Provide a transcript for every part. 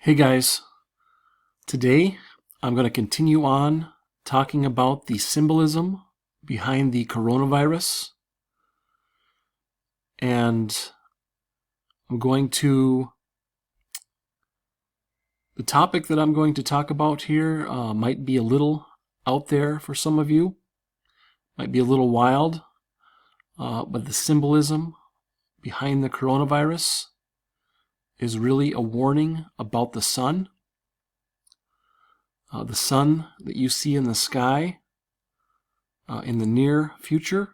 Hey guys, today I'm going to continue on talking about the symbolism behind the coronavirus, and the topic that I'm going to talk about here might be a little out there for some of you, might be a little wild, but the symbolism behind the coronavirus is really a warning about the sun. The sun that you see in the sky in the near future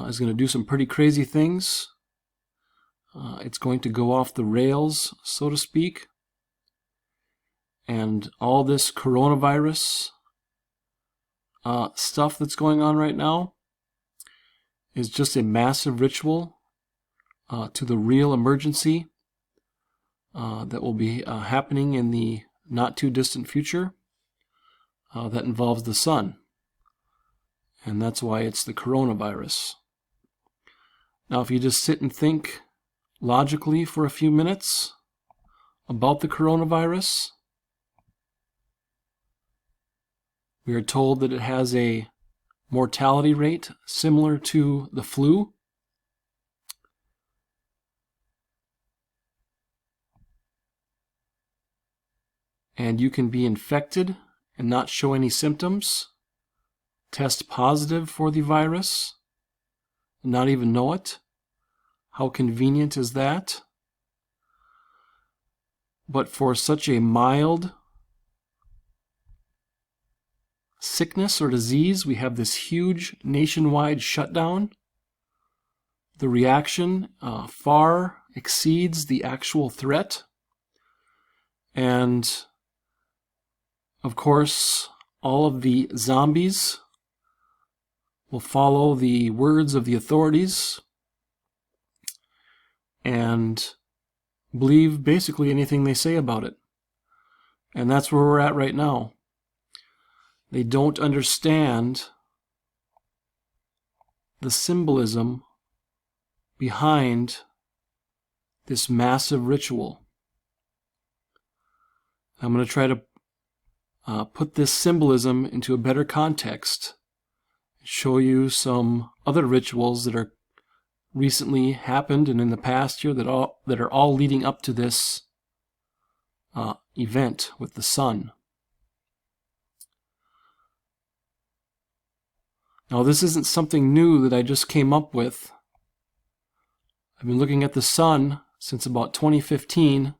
is going to do some pretty crazy things. It's going to go off the rails, so to speak. And all this coronavirus stuff that's going on right now is just a massive ritual to the real emergency that will be happening in the not too distant future that involves the sun. And that's why it's the coronavirus. Now, if you just sit and think logically for a few minutes about the coronavirus, we are told that it has a mortality rate similar to the flu. And you can be infected and not show any symptoms, test positive for the virus, and not even know it. How convenient is that? But for such a mild sickness or disease, we have this huge nationwide shutdown. The reaction far exceeds the actual threat. And of course, all of the zombies will follow the words of the authorities and believe basically anything they say about it. And that's where we're at right now. They don't understand the symbolism behind this massive ritual. I'm going to try to put this symbolism into a better context, show you some other rituals that are recently happened and in the past year that are all leading up to this event with the sun. Now, this isn't something new that I just came up with. I've been looking at the sun since about 2015.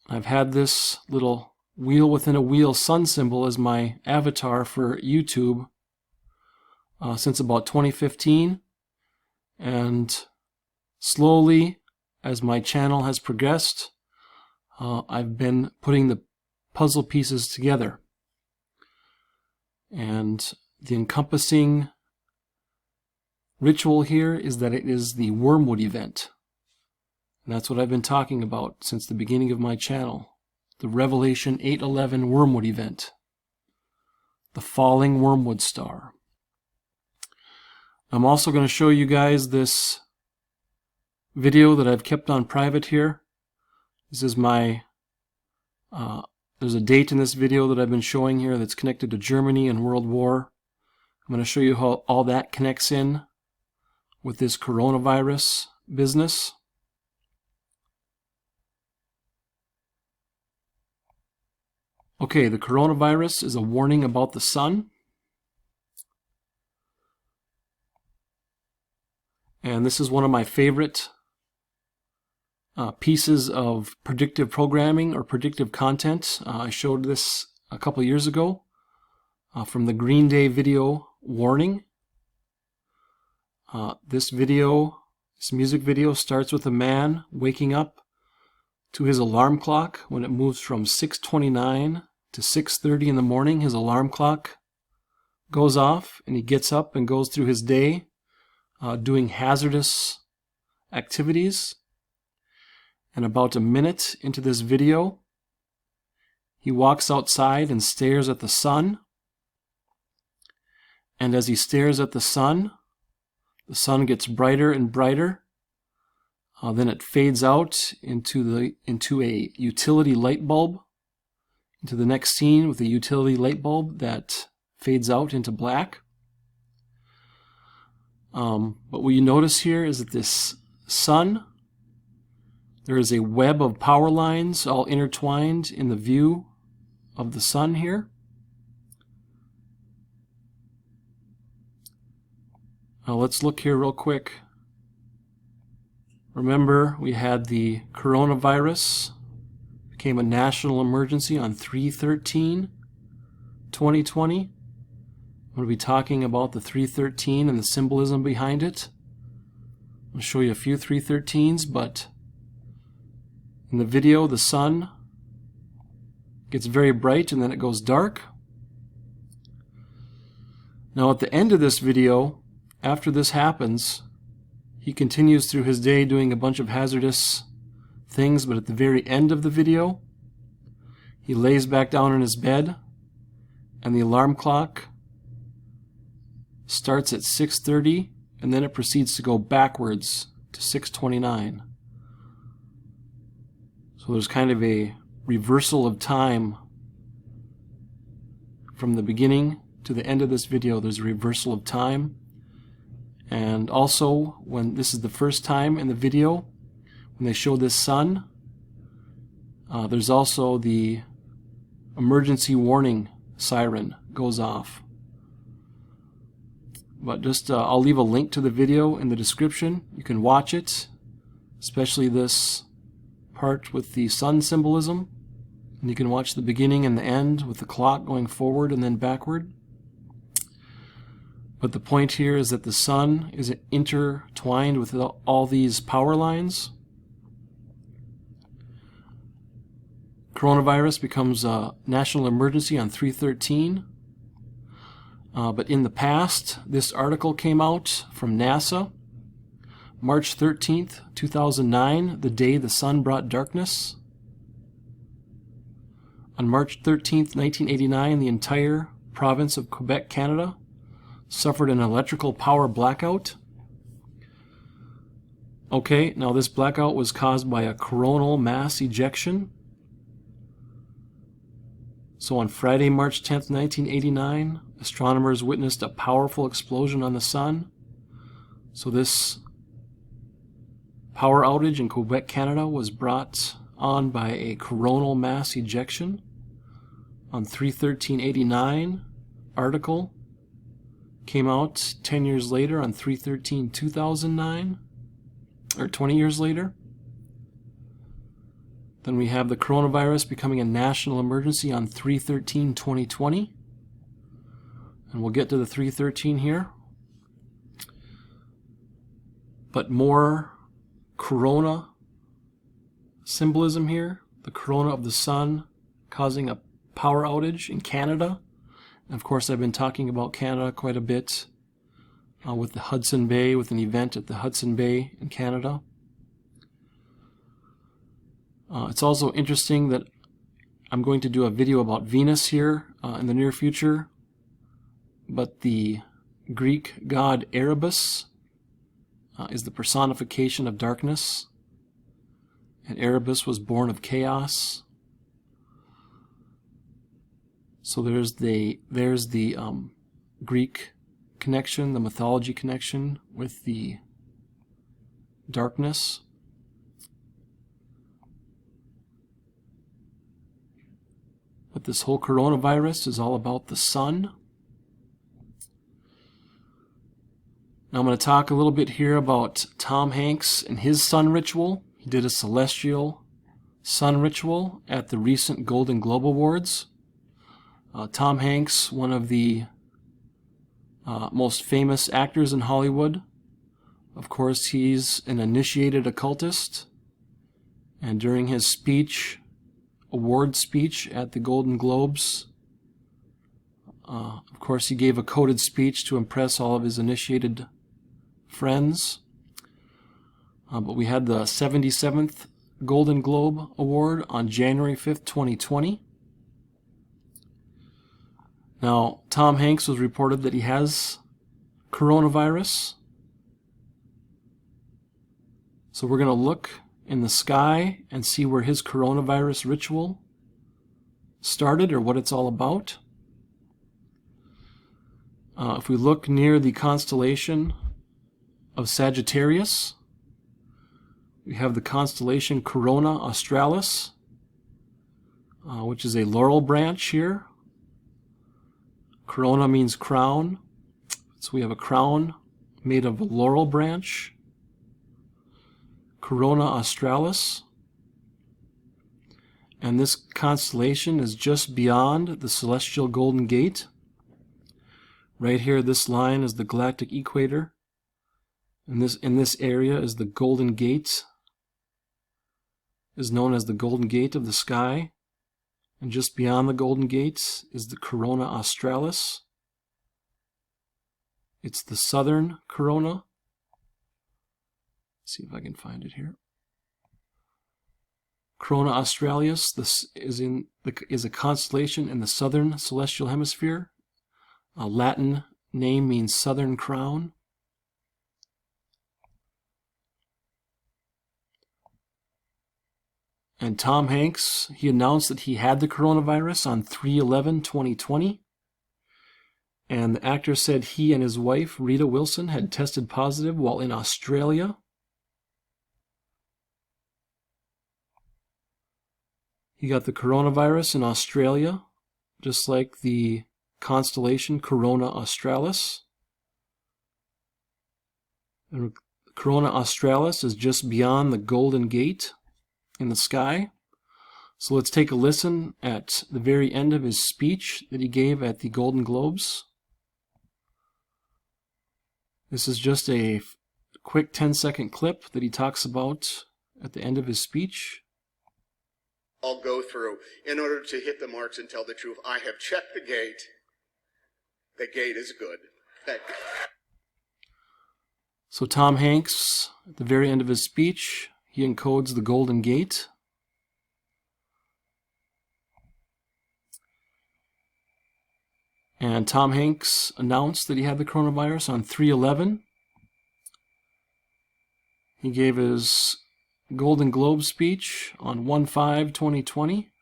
I've had this little wheel within a wheel sun symbol as my avatar for YouTube since about 2015. And slowly, as my channel has progressed, I've been putting the puzzle pieces together. And the encompassing ritual here is that it is the wormwood event. And that's what I've been talking about since the beginning of my channel. The Revelation 8:11 wormwood event. The falling wormwood star. I'm also going to show you guys this video that I've kept on private here. This is my, there's a date in this video that I've been showing here that's connected to Germany and World War. I'm going to show you how all that connects in with this coronavirus business. Okay, the coronavirus is a warning about the sun. And this is one of my favorite pieces of predictive programming or predictive content. I showed this a couple years ago from the Green Day video Warning. This music video starts with a man waking up to his alarm clock. When it moves from 6:29 to 6:30 in the morning, his alarm clock goes off and he gets up and goes through his day doing hazardous activities. And about a minute into this video, he walks outside and stares at the sun. And as he stares at the sun gets brighter and brighter Then it fades out into a utility light bulb, into the next scene with a utility light bulb that fades out into black. But what you notice here is that this sun, there is a web of power lines all intertwined in the view of the sun here. Now let's look here real quick. Remember, we had the coronavirus, became a national emergency on 3/13/2020. I'm going to be talking about the 313 and the symbolism behind it. I'll show you a few 313s, but in the video, the sun gets very bright and then it goes dark. Now at the end of this video, after this happens, he continues through his day doing a bunch of hazardous things, but at the very end of the video, he lays back down in his bed and the alarm clock starts at 6:30 and then it proceeds to go backwards to 6:29. So there's kind of a reversal of time from the beginning to the end of this video. There's a reversal of time. And also, when this is the first time in the video, when they show this sun, there's also the emergency warning siren goes off. But just, I'll leave a link to the video in the description. You can watch it, especially this part with the sun symbolism. And you can watch the beginning and the end with the clock going forward and then backward. But the point here is that the sun is intertwined with all these power lines. Coronavirus becomes a national emergency on 3/13. But in the past, this article came out from NASA, March 13th, 2009, the day the sun brought darkness. On March 13th, 1989, the entire province of Quebec, Canada, suffered an electrical power blackout. Okay, now this blackout was caused by a coronal mass ejection. So on Friday, March 10th, 1989, astronomers witnessed a powerful explosion on the sun. So this power outage in Quebec, Canada was brought on by a coronal mass ejection. On 3/13/89, article came out 10 years later on 3/13/2009, or 20 years later. Then we have the coronavirus becoming a national emergency on 3/13/2020. And we'll get to the 3/13 here. But more corona symbolism here. The corona of the sun causing a power outage in Canada. And of course, I've been talking about Canada quite a bit with the Hudson Bay, with an event at the Hudson Bay in Canada. It's also interesting that I'm going to do a video about Venus here in the near future, but the Greek god Erebus is the personification of darkness, and Erebus was born of chaos. So there's the Greek connection, the mythology connection with the darkness. But this whole coronavirus is all about the sun. Now I'm going to talk a little bit here about Tom Hanks and his sun ritual. He did a celestial sun ritual at the recent Golden Globe Awards. Tom Hanks, one of the most famous actors in Hollywood. Of course, he's an initiated occultist. And during his speech, award speech at the Golden Globes, of course, he gave a coded speech to impress all of his initiated friends. But we had the 77th Golden Globe Award on January 5th, 2020. Now, Tom Hanks was reported that he has coronavirus. So we're going to look in the sky and see where his coronavirus ritual started or what it's all about. If we look near the constellation of Sagittarius, we have the constellation Corona Australis, which is a laurel branch here. Corona means crown, so we have a crown made of a laurel branch. Corona Australis. And this constellation is just beyond the celestial Golden Gate. Right here, this line is the galactic equator. And in this area is the Golden Gate, is known as the Golden Gate of the sky. And just beyond the Golden Gate is the Corona Australis. It's the southern corona. Let's see if I can find it here. Corona Australis. This is a constellation in the southern celestial hemisphere. A Latin name means southern crown. And Tom Hanks, he announced that he had the coronavirus on 3/11/2020. And the actor said he and his wife, Rita Wilson, had tested positive while in Australia. He got the coronavirus in Australia, just like the constellation Corona Australis. And Corona Australis is just beyond the Golden Gate in the sky. So let's take a listen at the very end of his speech that he gave at the Golden Globes. This is just a quick 10-second clip that he talks about at the end of his speech. I'll go through in order to hit the marks and tell the truth. I have checked the gate. The gate is good. Thank you. So Tom Hanks, at the very end of his speech, he encodes the Golden Gate. And Tom Hanks announced that he had the coronavirus on 3/11. He gave his Golden Globe speech on 1/5/2020.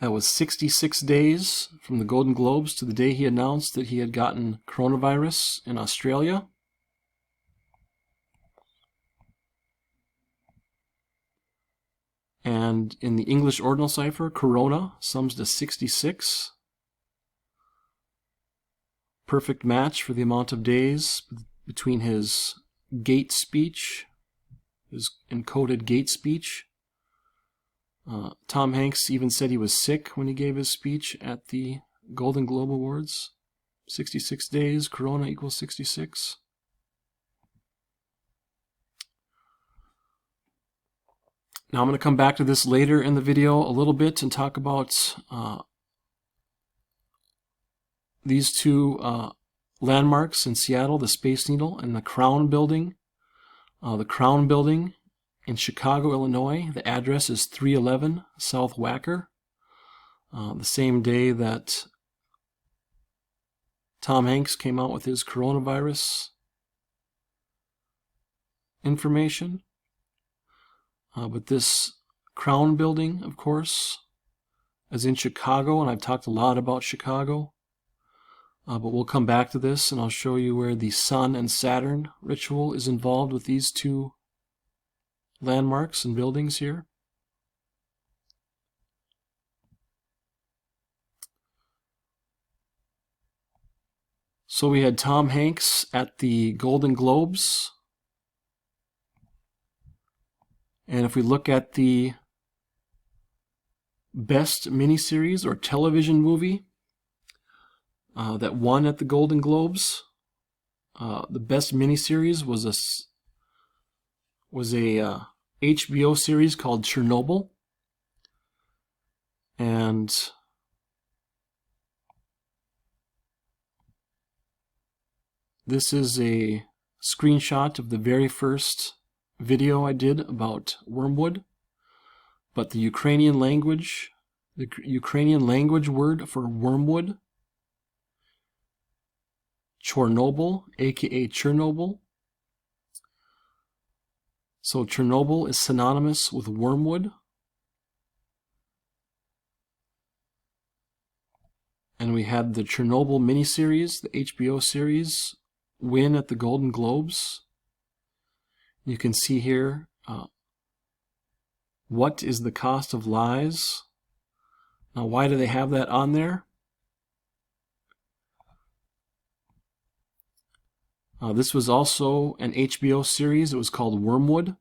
That was 66 days from the Golden Globes to the day he announced that he had gotten coronavirus in Australia. And in the English ordinal cipher, Corona sums to 66. Perfect match for the amount of days between his gate speech, his encoded gate speech. Tom Hanks even said he was sick when he gave his speech at the Golden Globe Awards. 66 days, Corona equals 66. Now I'm going to come back to this later in the video a little bit and talk about these two landmarks in Seattle, the Space Needle and the Crown Building. The Crown Building in Chicago, Illinois. The address is 311 South Wacker. The same day that Tom Hanks came out with his coronavirus information. But this Crown Building, of course, is in Chicago, and I've talked a lot about Chicago. But we'll come back to this, and I'll show you where the Sun and Saturn ritual is involved with these two landmarks and buildings here. So we had Tom Hanks at the Golden Globes. And if we look at the best miniseries or television movie that won at the Golden Globes, the best miniseries was a HBO series called Chernobyl. And this is a screenshot of the very first video I did about wormwood. But the Ukrainian language word for wormwood Chernobyl, aka Chernobyl. So Chernobyl is synonymous with wormwood. And we had the Chernobyl miniseries, the HBO series, win at the Golden Globes. You can see here, what is the cost of lies? Now, why do they have that on there? This was also an HBO series. It was called Wormwood.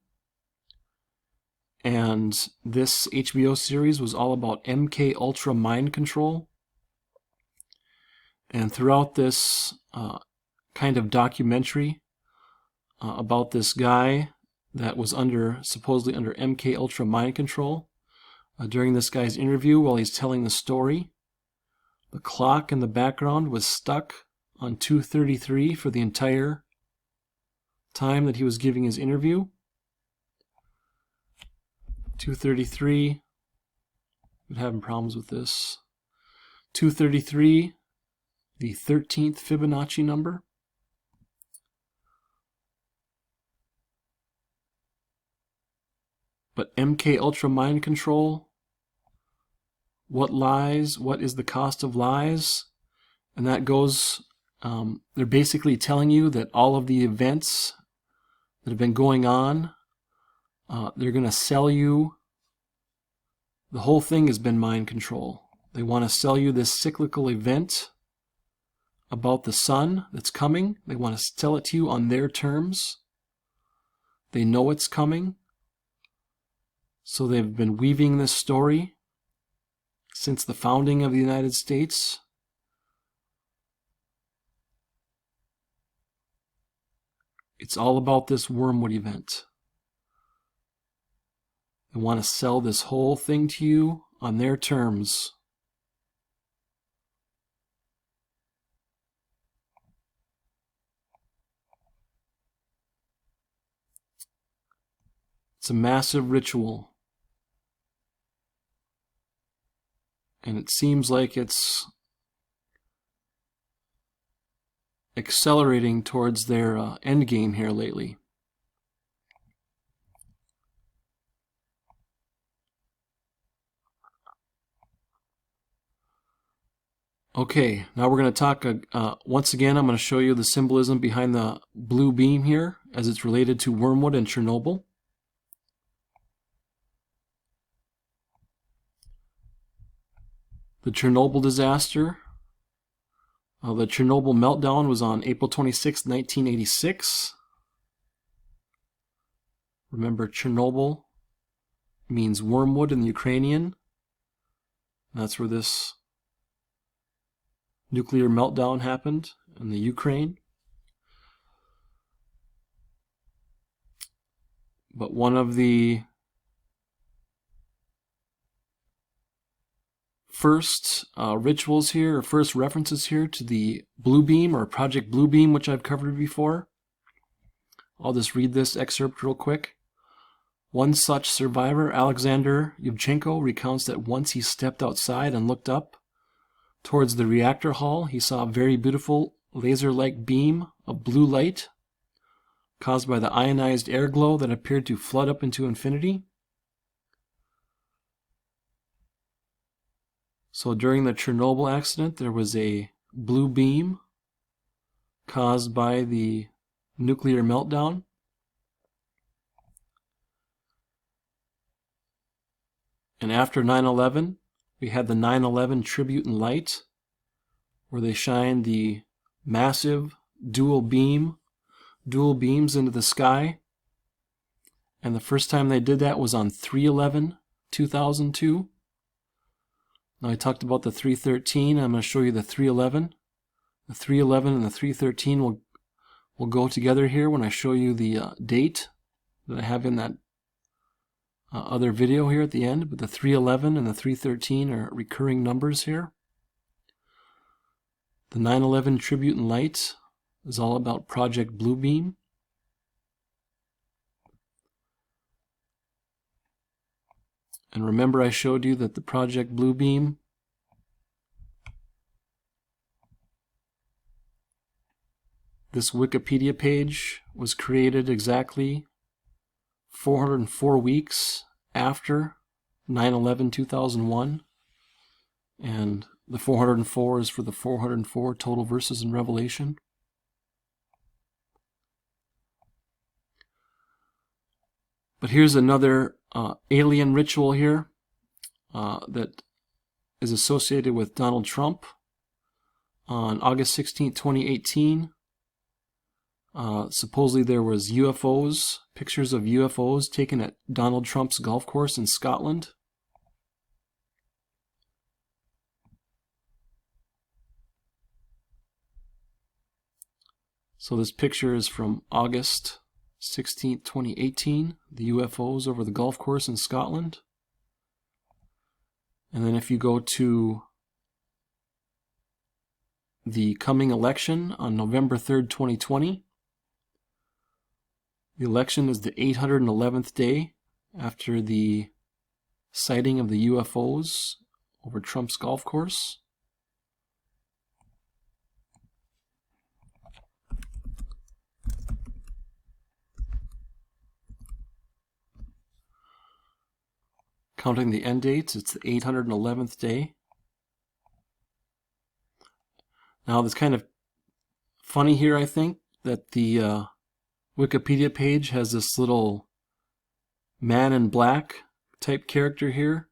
And this HBO series was all about MK Ultra mind control. And throughout this kind of documentary about this guy that was supposedly under MK Ultra mind control, during this guy's interview while he's telling the story, the clock in the background was stuck on 2:33 for the entire time that he was giving his interview. 2:33, been having problems with this. 2:33, the 13th Fibonacci number. But MK Ultra mind control, what lies, what is the cost of lies? And that goes, they're basically telling you that all of the events that have been going on, they're going to sell you. The whole thing has been mind control. They want to sell you this cyclical event about the sun that's coming. They want to sell it to you on their terms. They know it's coming. So they've been weaving this story since the founding of the United States. It's all about this wormwood event. They want to sell this whole thing to you on their terms. It's a massive ritual. And it seems like it's accelerating towards their end game here lately. Okay, now we're going to talk, once again, I'm going to show you the symbolism behind the blue beam here as it's related to wormwood and Chernobyl. The Chernobyl disaster. The Chernobyl meltdown was on April 26, 1986. Remember, Chernobyl means wormwood in the Ukrainian. That's where this nuclear meltdown happened in the Ukraine. But one of the first rituals here, or first references here to the Blue Beam or Project Blue Beam, which I've covered before. I'll just read this excerpt real quick. One such survivor, Alexander Yevchenko, recounts that once he stepped outside and looked up towards the reactor hall, he saw a very beautiful laser-like beam of blue light caused by the ionized air glow that appeared to flood up into infinity. So during the Chernobyl accident, there was a blue beam caused by the nuclear meltdown. And after 9/11, we had the 9/11 tribute and light, where they shined the massive dual beams into the sky. And the first time they did that was on 3/11/2002. Now I talked about the 313. I'm going to show you the 3/11. The 3/11 and the 313 will go together here when I show you the date that I have in that other video here at the end. But the 3/11 and the 313 are recurring numbers here. The 9/11 tribute and light is all about Project Blue Beam. And remember, I showed you that the Project Blue Beam This Wikipedia page was created exactly 404 weeks after 9/11/2001, and the 404 is for the 404 total verses in Revelation. But here's another alien ritual here that is associated with Donald Trump. On August 16, 2018, supposedly there was UFOs, pictures of UFOs taken at Donald Trump's golf course in Scotland. So this picture is from August 16, 2018, the UFOs over the golf course in Scotland. And then if you go to the coming election on November 3rd, 2020, the election is the 811th day after the sighting of the UFOs over Trump's golf course. Counting the end dates, it's the 811th day. Now, it's kind of funny here, I think, that the Wikipedia page has this little man in black type character here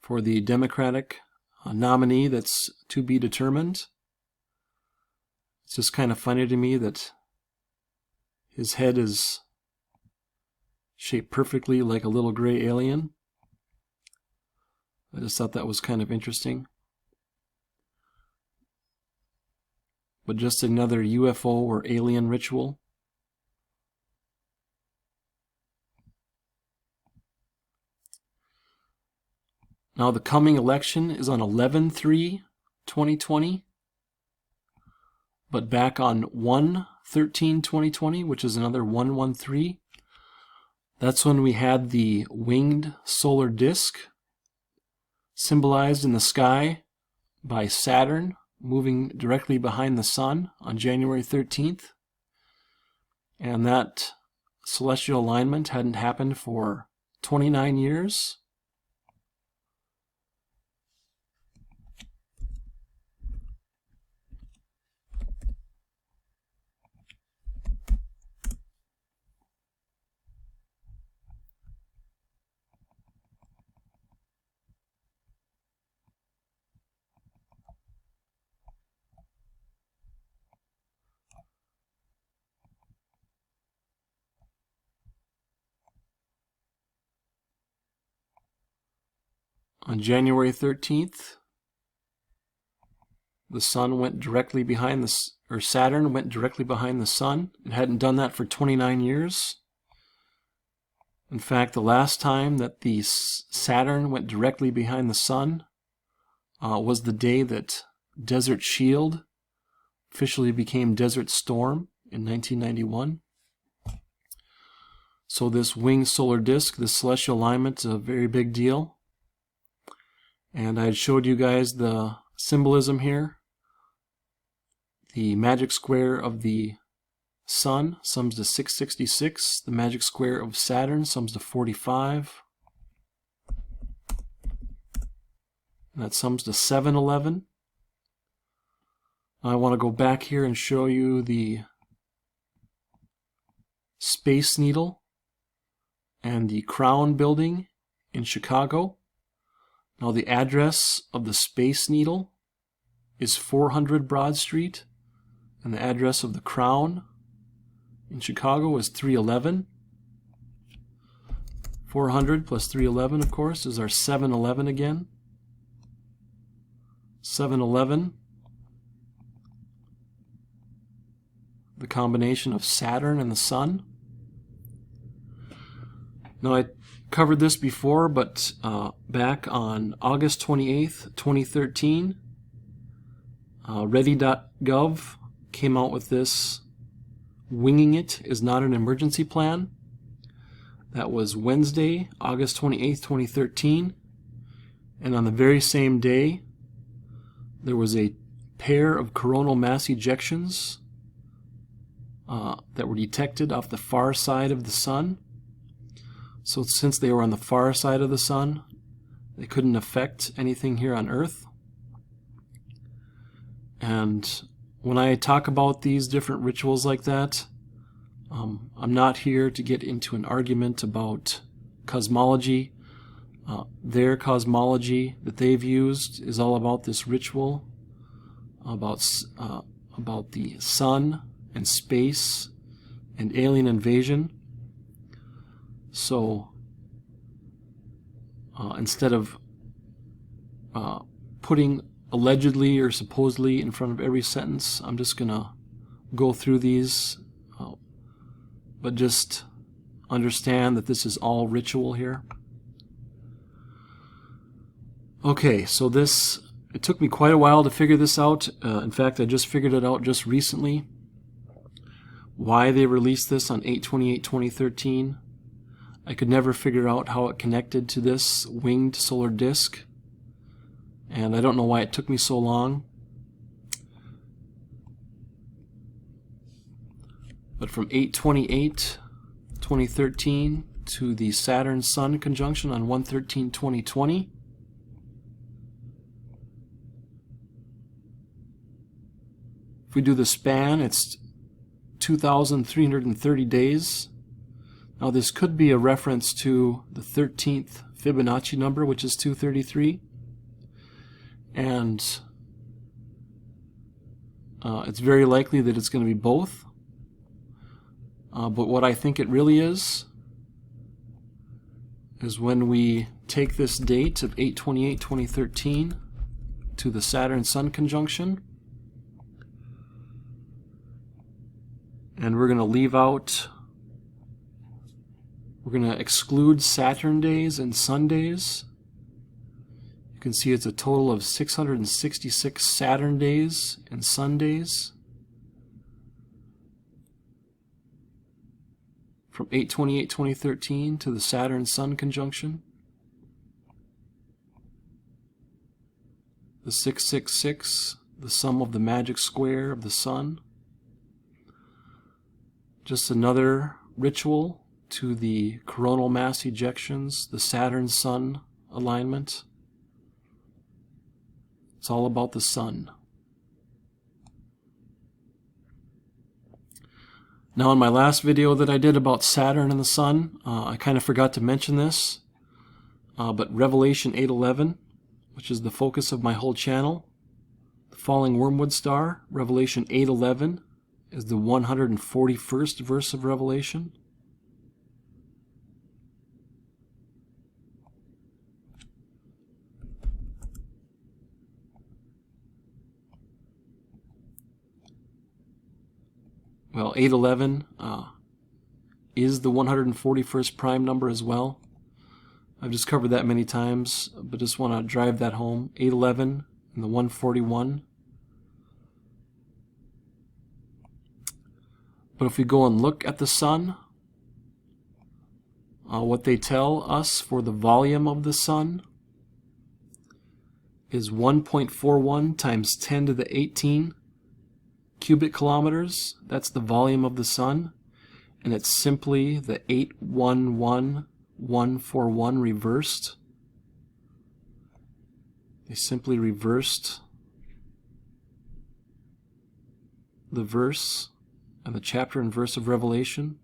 for the Democratic nominee that's to be determined. It's just kind of funny to me that his head is shaped perfectly like a little gray alien. I just thought that was kind of interesting. But just another UFO or alien ritual. Now the coming election is on 11/3/2020, but back on 1/13/2020, which is another 113, that's when we had the winged solar disk symbolized in the sky by Saturn moving directly behind the sun on January 13th. And that celestial alignment hadn't happened for 29 years. On January 13th, the sun went directly behind Saturn went directly behind the sun. It hadn't done that for 29 years. In fact, the last time that the Saturn went directly behind the sun was the day that Desert Shield officially became Desert Storm in 1991. So this winged solar disk, this celestial alignment, is a very big deal. And I showed you guys the symbolism here. The magic square of the Sun sums to 666. The magic square of Saturn sums to 45. And that sums to 711. I want to go back here and show you the Space Needle and the Crown Building in Chicago. Now the address of the Space Needle is 400 Broad Street, and the address of the Crown in Chicago is 311. 400 plus 311, of course, is our 711 again. 711, the combination of Saturn and the Sun. Now I covered this before, but back on August 28th, 2013, Ready.gov came out with this "Winging It is not an emergency plan." That was Wednesday, August 28th, 2013. And on the very same day, there was a pair of coronal mass ejections that were detected off the far side of the sun. So since they were on the far side of the sun, they couldn't affect anything here on Earth. And when I talk about these different rituals like that, I'm not here to get into an argument about cosmology. Their cosmology that they've used is all about this ritual, about the sun and space and alien invasion. So instead of putting allegedly or supposedly in front of every sentence, I'm just going to go through these, but just understand that this is all ritual here. Okay, so it took me quite a while to figure this out. In fact, I just figured it out just recently, why they released this on 8/28/2013. I could never figure out how it connected to this winged solar disk, and I don't know why it took me so long. But from 8/28/2013 to the Saturn-Sun conjunction on 1/13/2020, if we do the span, it's 2,330 days. Now this could be a reference to the 13th Fibonacci number, which is 233. And it's very likely that it's going to be both. But what I think it really is when we take this date of 8/28/2013 to the Saturn-Sun conjunction, and we're going to leave out, we're going to exclude Saturn days and Sun days. You can see it's a total of 666 Saturn days and Sun days from 8/28/2013 to the Saturn-Sun conjunction. The 666, the sum of the magic square of the Sun. Just another ritual to the coronal mass ejections, the Saturn-Sun alignment. It's all about the Sun. Now in my last video that I did about Saturn and the Sun, I kind of forgot to mention this, but Revelation 8:11, which is the focus of my whole channel, the falling wormwood star, Revelation 8:11, is the 141st verse of Revelation. Well, 811 is the 141st prime number as well. I've just covered that many times, but just want to drive that home. 811 and the 141. But if we go and look at the Sun, what they tell us for the volume of the Sun is 1.41 times 10 to the 18 cubic kilometers. That's the volume of the Sun, and it's simply the 811141 reversed. They simply reversed the verse and the chapter and verse of Revelation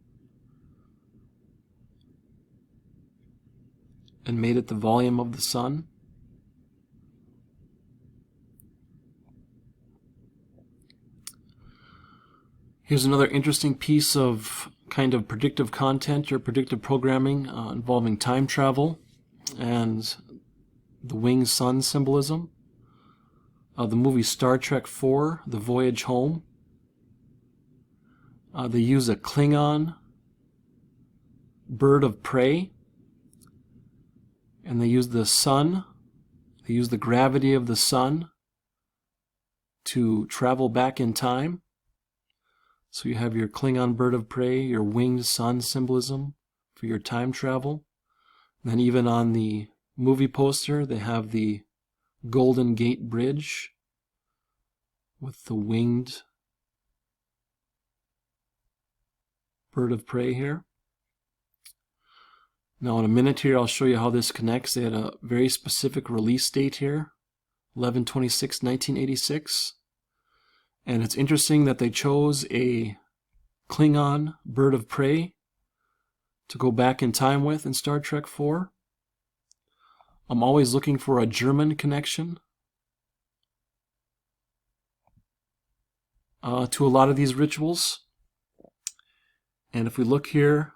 and made it the volume of the Sun. Here's another interesting piece of kind of predictive content or predictive programming involving time travel and the winged sun symbolism. The movie Star Trek IV, The Voyage Home. They use a Klingon bird of prey, and they use the sun, they use the gravity of the sun to travel back in time. So you have your Klingon bird of prey, your winged sun symbolism for your time travel. And then even on the movie poster, they have the Golden Gate Bridge with the winged bird of prey here. Now in a minute here, I'll show you how this connects. They had a very specific release date here, 11/26/1986. And it's interesting that they chose a Klingon bird of prey to go back in time with in Star Trek IV. I'm always looking for a German connection to a lot of these rituals. And if we look here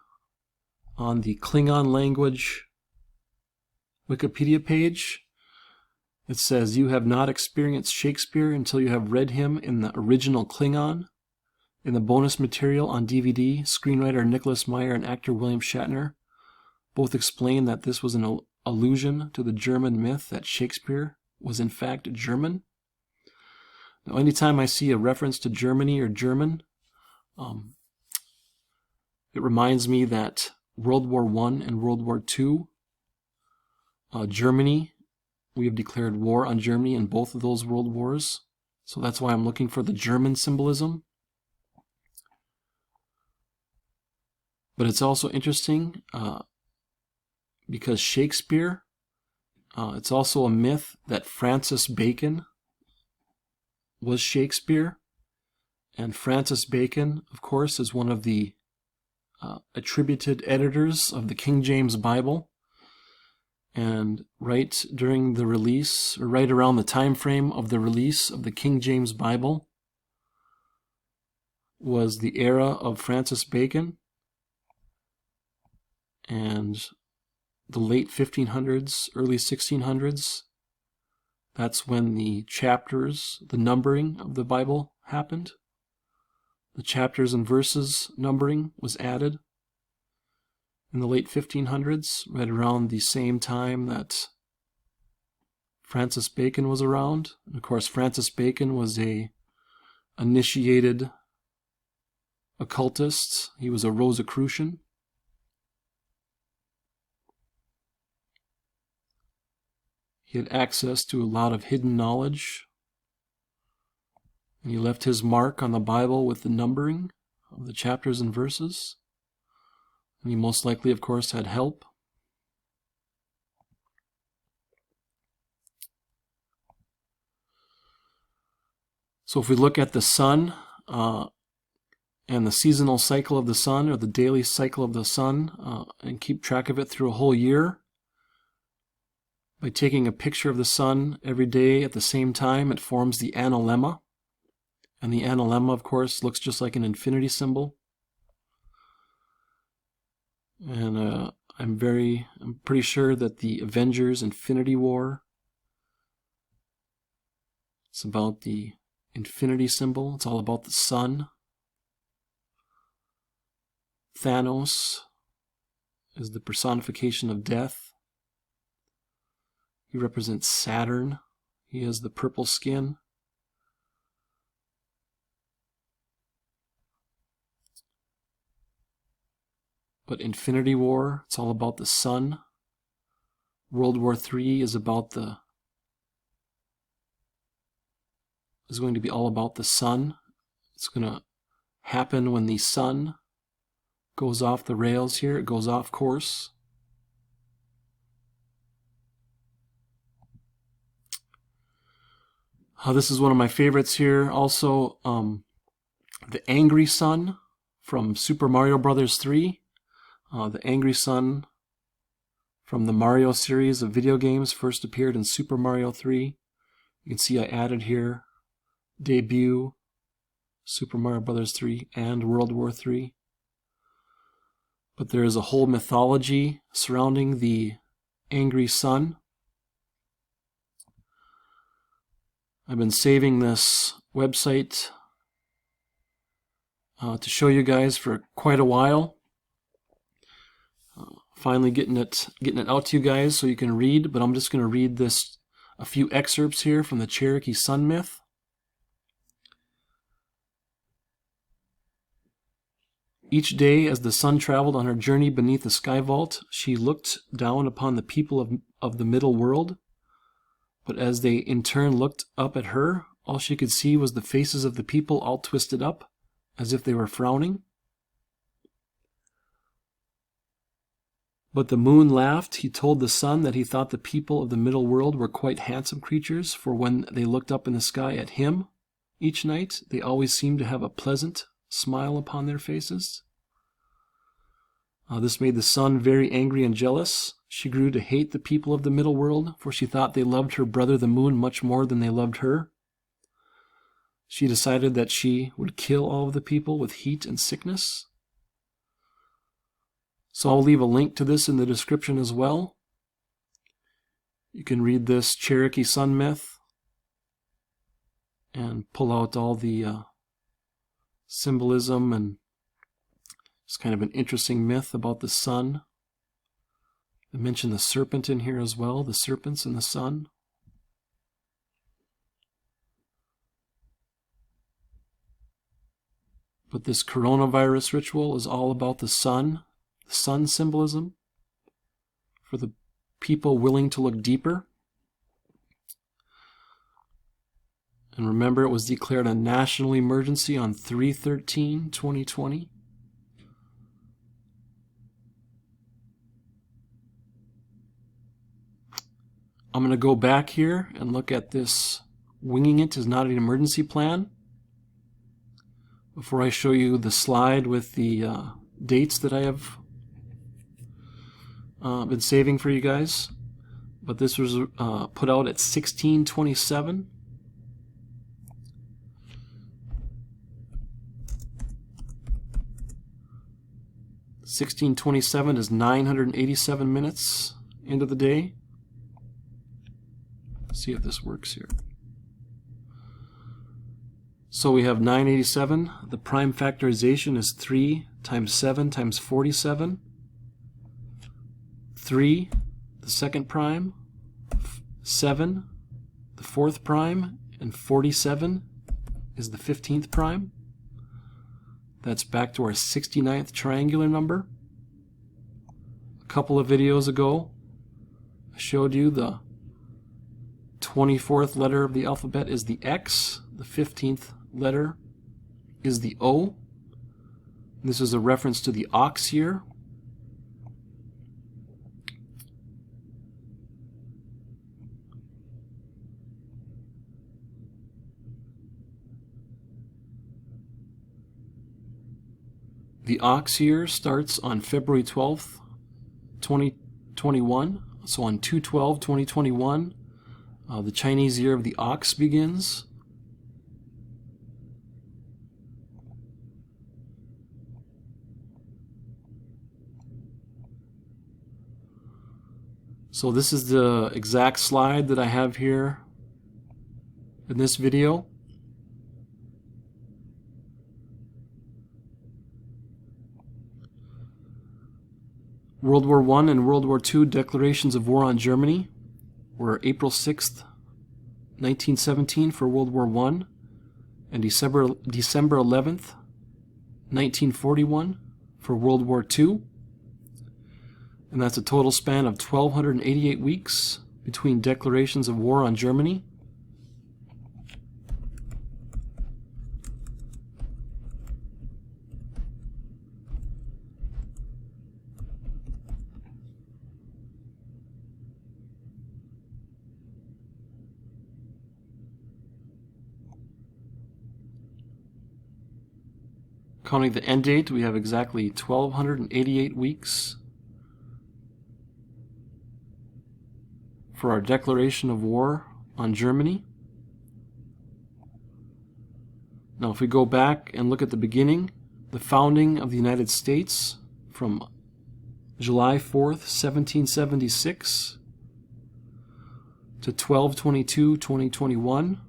on the Klingon language Wikipedia page, it says, "You have not experienced Shakespeare until you have read him in the original Klingon." In the bonus material on DVD, screenwriter Nicholas Meyer and actor William Shatner both explain that this was an allusion to the German myth that Shakespeare was in fact German. Now, anytime I see a reference to Germany or German, it reminds me that World War I and World War II, Germany, we have declared war on Germany in both of those world wars. So that's why I'm looking for the German symbolism. But it's also interesting because Shakespeare, it's also a myth that Francis Bacon was Shakespeare. And Francis Bacon, of course, is one of the attributed editors of the King James Bible. And right during the release, or right around the time frame of the release of the King James Bible, was the era of Francis Bacon. And the late 1500s, early 1600s, that's when the chapters, the numbering of the Bible happened. The chapters and verses numbering was added in the late 1500s, right around the same time that Francis Bacon was around. And of course, Francis Bacon was a initiated occultist. He was a Rosicrucian. He had access to a lot of hidden knowledge. And he left his mark on the Bible with the numbering of the chapters and verses. And he most likely, of course, had help. So if we look at the sun and the seasonal cycle of the sun, or the daily cycle of the sun, and keep track of it through a whole year, by taking a picture of the sun every day at the same time, it forms the analemma. And the analemma, of course, looks just like an infinity symbol. And I'm pretty sure that the Avengers Infinity War, it's about the infinity symbol. It's all about the sun. Thanos is the personification of death. He represents Saturn. He has the purple skin. But Infinity War, it's all about the sun. World War III is going to be all about the sun. It's going to happen when the sun goes off the rails here. It goes off course. This is one of my favorites here. Also, the Angry Sun from Super Mario Bros. 3. The Angry Sun from the Mario series of video games first appeared in Super Mario 3. You can see I added here debut, Super Mario Bros. 3, and World War 3. But there is a whole mythology surrounding the Angry Sun. I've been saving this website to show you guys for quite a while. Finally getting it out to you guys so you can read, but I'm just going to read a few excerpts here from the Cherokee Sun Myth. Each day as the sun traveled on her journey beneath the sky vault, she looked down upon the people of the middle world. But as they in turn looked up at her, all she could see was the faces of the people all twisted up, as if they were frowning. But the moon laughed. He told the sun that he thought the people of the middle world were quite handsome creatures, for when they looked up in the sky at him each night, they always seemed to have a pleasant smile upon their faces. This made the sun very angry and jealous. She grew to hate the people of the middle world, for she thought they loved her brother the moon much more than they loved her. She decided that she would kill all of the people with heat and sickness. So I'll leave a link to this in the description as well. You can read this Cherokee Sun myth and pull out all the symbolism, and it's kind of an interesting myth about the sun. I mentioned the serpent in here as well, the serpents and the sun. But this coronavirus ritual is all about the sun symbolism for the people willing to look deeper. And remember, it was declared a national emergency on 3/13/2020. I'm going to go back here and look at this winging it is not an emergency plan before I show you the slide with the dates that I have been saving for you guys. But this was put out at 1627. (1627) is 987 minutes into the day. Let's see if this works here. So we have 987. The prime factorization is 3 times 7 times 47. 3, the second prime, 7, the fourth prime, and 47 is the 15th prime. That's back to our 69th triangular number. A couple of videos ago, I showed you the 24th letter of the alphabet is the X, the 15th letter is the O. This is a reference to the ox year. The ox year starts on February 12th, 2021. So on 2/12/2021, the Chinese year of the ox begins. So this is the exact slide that I have here in this video. World War I and World War II declarations of war on Germany were April 6th, 1917 for World War I, and December 11th, 1941 for World War II. And that's a total span of 1,288 weeks between declarations of war on Germany. Counting the end date, we have exactly 1,288 weeks for our declaration of war on Germany. Now, if we go back and look at the beginning, the founding of the United States from July 4th, 1776 to 12/22/2021,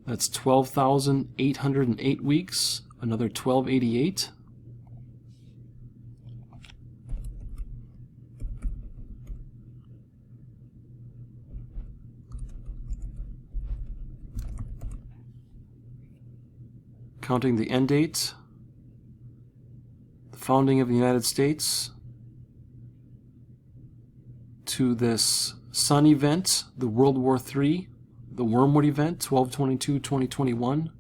that's 12,808 weeks. Another 1,288. Counting the end date, the founding of the United States, to this sun event, the World War III, the Wormwood event, 12/22/2021.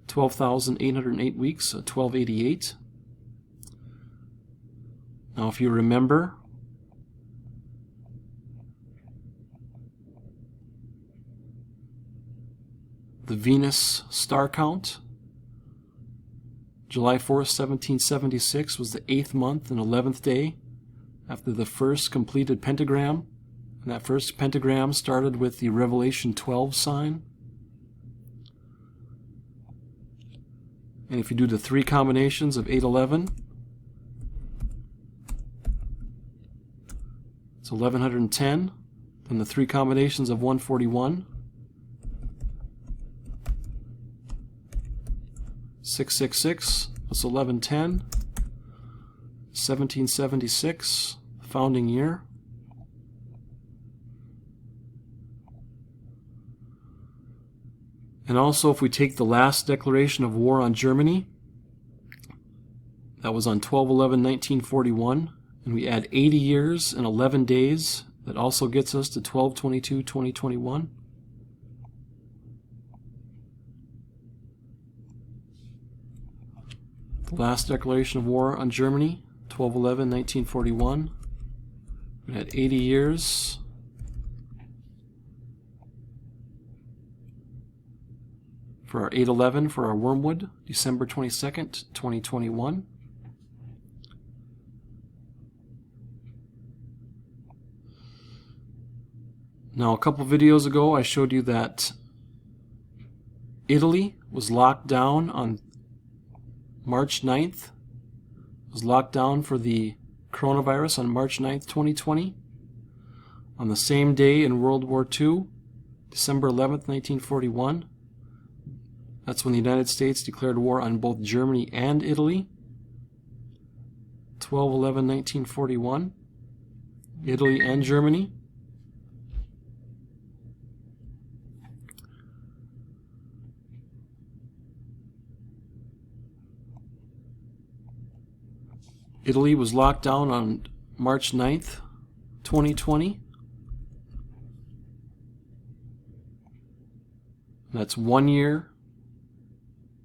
12,808 weeks, 1,288. Now, if you remember, the Venus star count, July 4th, 1776 was the 8th month and 11th day after the first completed pentagram. And that first pentagram started with the Revelation 12 sign. And if you do the three combinations of 811, it's 1110. Then the three combinations of 141, 666, that's 1110, 1776, founding year. And also, if we take the last declaration of war on Germany, that was on 12/11/1941, and we add 80 years and 11 days, that also gets us to 12/22/2021. The last declaration of war on Germany, 12/11/1941. We had 80 years. For our 8/11 for our Wormwood, December 22nd, 2021. Now, a couple videos ago, I showed you that Italy was locked down on March 9th. It was locked down for the coronavirus on March 9th, 2020. On the same day in World War II, December 11th, 1941, that's when the United States declared war on both Germany and Italy. 12/11/1941, Italy and Germany. Italy was locked down on March 9th, 2020. That's 1 year,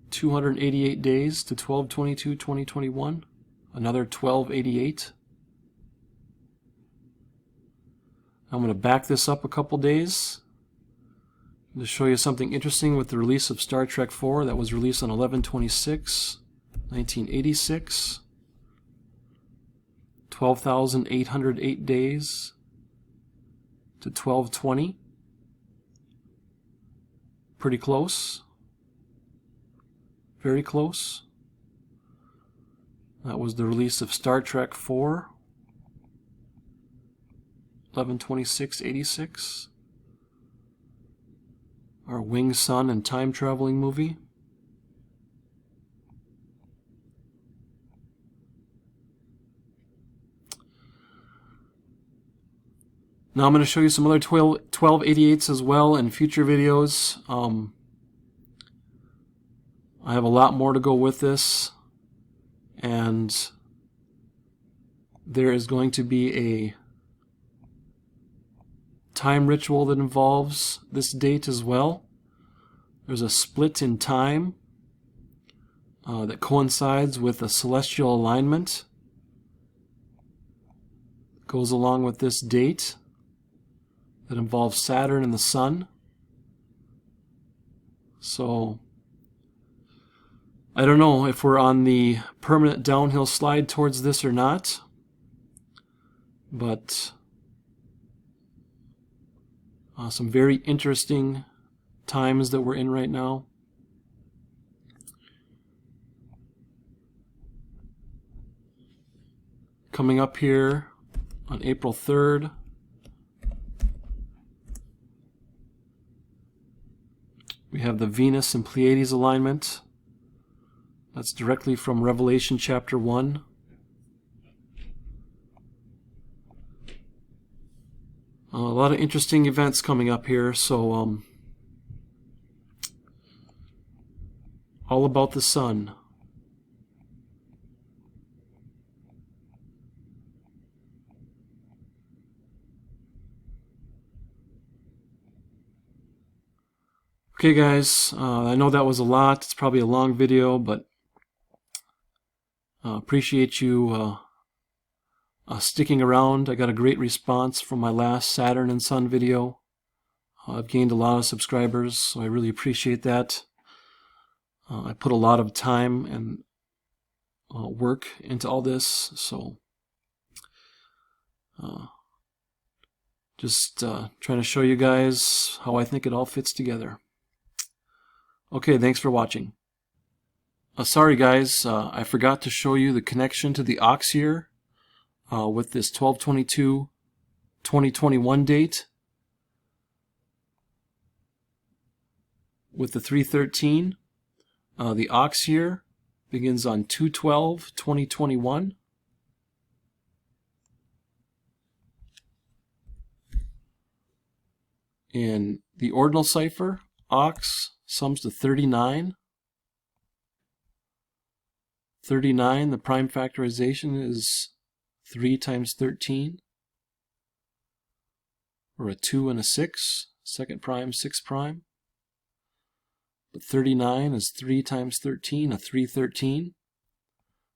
288 days to 12/22/2021. Another 1288. I'm going to back this up a couple days to show you something interesting with the release of Star Trek IV that was released on 11/26/1986. 12,808 days to 12/20. Pretty close. Very close. That was the release of Star Trek IV, 11/26/86. Our Winged Sun and time traveling movie. Now I'm going to show you some other 1288s as well in future videos. I have a lot more to go with this, and there is going to be a time ritual that involves this date as well. There's a split in time that coincides with a celestial alignment. It goes along with this date that involves Saturn and the Sun. So I don't know if we're on the permanent downhill slide towards this or not, but some very interesting times that we're in right now. Coming up here on April 3rd, we have the Venus and Pleiades alignment. That's directly from Revelation chapter 1. A lot of interesting events coming up here, so all about the sun. Okay guys, I know that was a lot. It's probably a long video, but appreciate you sticking around. I got a great response from my last Saturn and Sun video. I've gained a lot of subscribers, so I really appreciate that. I put a lot of time and work into all this, so just trying to show you guys how I think it all fits together. Okay, thanks for watching. Sorry guys, I forgot to show you the connection to the aux year with this 12/22/2021 date with the 313. The aux year begins on 2/12/2021. In the ordinal cipher, aux sums to 39. 39, the prime factorization is 3 times 13, or a 2 and a 6, second prime, 6 prime. But 39 is 3 times 13, a 313,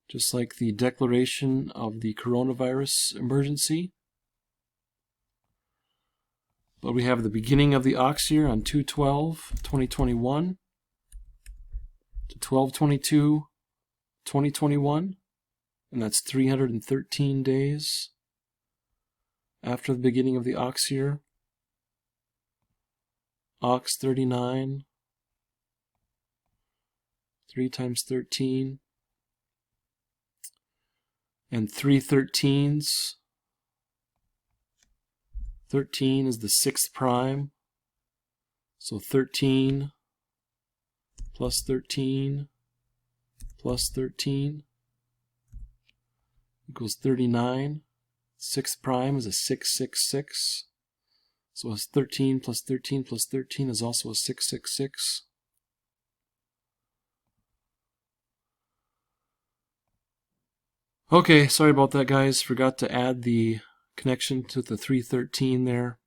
just like the declaration of the coronavirus emergency. But we have the beginning of the aux year on 2/12/2021 to 12/22/2021, and that's 313 days after the beginning of the aux year. Aux 39, 3 times 13, and 3 13s. 13 is the 6th prime, so 13 plus 13 plus 13 equals 39. 6th prime is a 666, so it's 13 plus 13 plus 13 is also a 666. Okay, sorry about that guys, forgot to add the connection to the 313 there.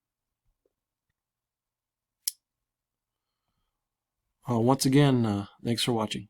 Once again, thanks for watching.